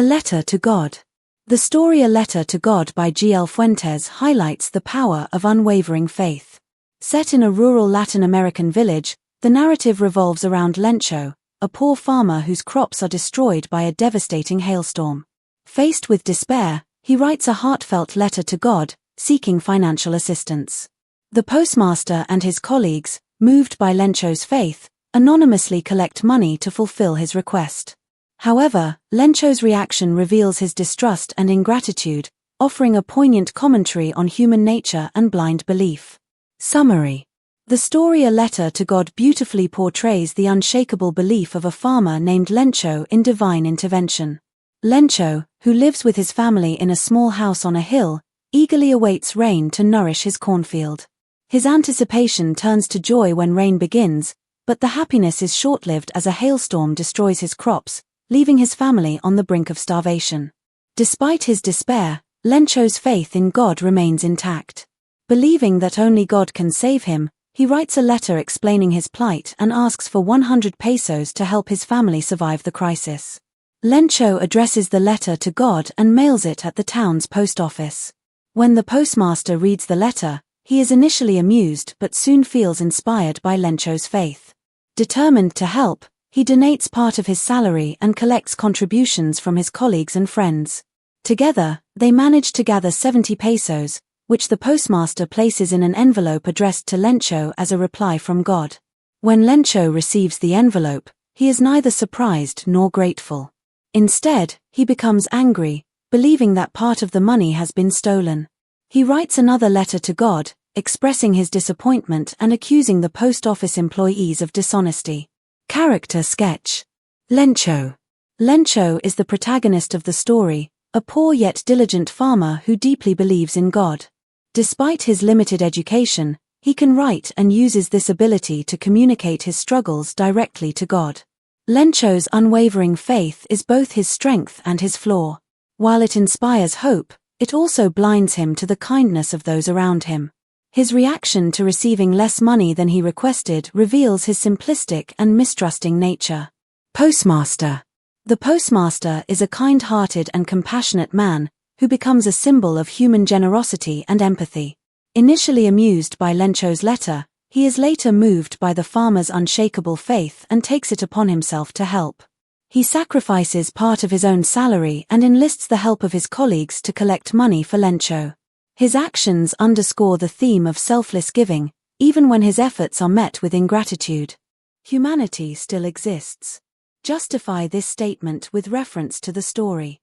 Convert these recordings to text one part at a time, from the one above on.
A Letter to God. The story A Letter to God by G.L. Fuentes highlights the power of unwavering faith. Set in a rural Latin American village, the narrative revolves around Lencho, a poor farmer whose crops are destroyed by a devastating hailstorm. Faced with despair, he writes a heartfelt letter to God, seeking financial assistance. The postmaster and his colleagues, moved by Lencho's faith, anonymously collect money to fulfill his request. However, Lencho's reaction reveals his distrust and ingratitude, offering a poignant commentary on human nature and blind belief. Summary. The story A Letter to God beautifully portrays the unshakable belief of a farmer named Lencho in divine intervention. Lencho, who lives with his family in a small house on a hill, eagerly awaits rain to nourish his cornfield. His anticipation turns to joy when rain begins, but the happiness is short-lived as a hailstorm destroys his crops, leaving his family on the brink of starvation. Despite his despair, Lencho's faith in God remains intact. Believing that only God can save him, he writes a letter explaining his plight and asks for 100 pesos to help his family survive the crisis. Lencho addresses the letter to God and mails it at the town's post office. When the postmaster reads the letter, he is initially amused but soon feels inspired by Lencho's faith. Determined to help, he donates part of his salary and collects contributions from his colleagues and friends. Together, they manage to gather 70 pesos, which the postmaster places in an envelope addressed to Lencho as a reply from God. When Lencho receives the envelope, he is neither surprised nor grateful. Instead, he becomes angry, believing that part of the money has been stolen. He writes another letter to God, expressing his disappointment and accusing the post office employees of dishonesty. Character sketch. Lencho. Lencho is the protagonist of the story, a poor yet diligent farmer who deeply believes in God. Despite his limited education, he can write and uses this ability to communicate his struggles directly to God. Lencho's unwavering faith is both his strength and his flaw. While it inspires hope, it also blinds him to the kindness of those around him. His reaction to receiving less money than he requested reveals his simplistic and mistrusting nature. Postmaster. The postmaster is a kind-hearted and compassionate man who becomes a symbol of human generosity and empathy. Initially amused by Lencho's letter, he is later moved by the farmer's unshakable faith and takes it upon himself to help. He sacrifices part of his own salary and enlists the help of his colleagues to collect money for Lencho. His actions underscore the theme of selfless giving, even when his efforts are met with ingratitude. Humanity still exists. Justify this statement with reference to the story.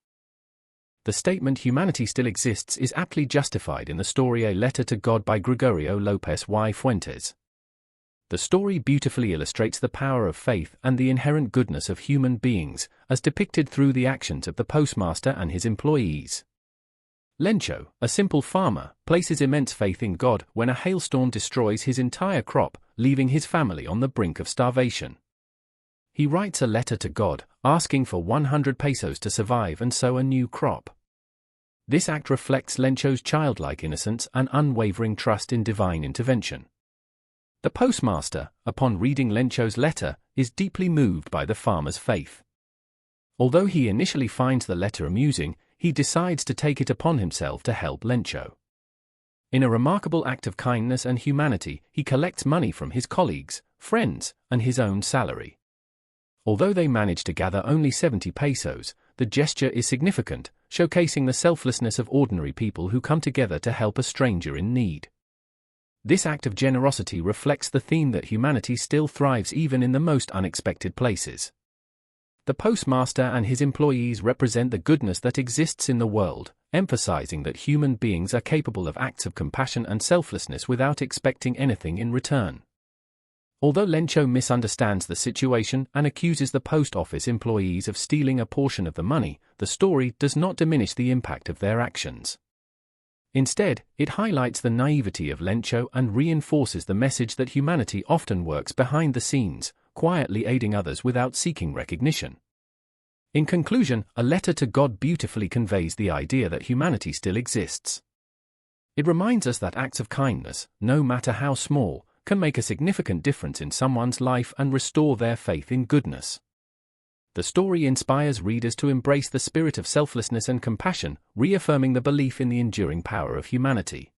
The statement humanity still exists is aptly justified in the story A Letter to God by Gregorio López y Fuentes. The story beautifully illustrates the power of faith and the inherent goodness of human beings, as depicted through the actions of the postmaster and his employees. Lencho, a simple farmer, places immense faith in God when a hailstorm destroys his entire crop, leaving his family on the brink of starvation. He writes a letter to God, asking for 100 pesos to survive and sow a new crop. This act reflects Lencho's childlike innocence and unwavering trust in divine intervention. The postmaster, upon reading Lencho's letter, is deeply moved by the farmer's faith. Although he initially finds the letter amusing, he decides to take it upon himself to help Lencho. In a remarkable act of kindness and humanity, he collects money from his colleagues, friends, and his own salary. Although they manage to gather only 70 pesos, the gesture is significant, showcasing the selflessness of ordinary people who come together to help a stranger in need. This act of generosity reflects the theme that humanity still thrives even in the most unexpected places. The postmaster and his employees represent the goodness that exists in the world, emphasizing that human beings are capable of acts of compassion and selflessness without expecting anything in return. Although Lencho misunderstands the situation and accuses the post office employees of stealing a portion of the money, the story does not diminish the impact of their actions. Instead, it highlights the naivety of Lencho and reinforces the message that humanity often works behind the scenes, quietly aiding others without seeking recognition. In conclusion, A Letter to God beautifully conveys the idea that humanity still exists. It reminds us that acts of kindness, no matter how small, can make a significant difference in someone's life and restore their faith in goodness. The story inspires readers to embrace the spirit of selflessness and compassion, reaffirming the belief in the enduring power of humanity.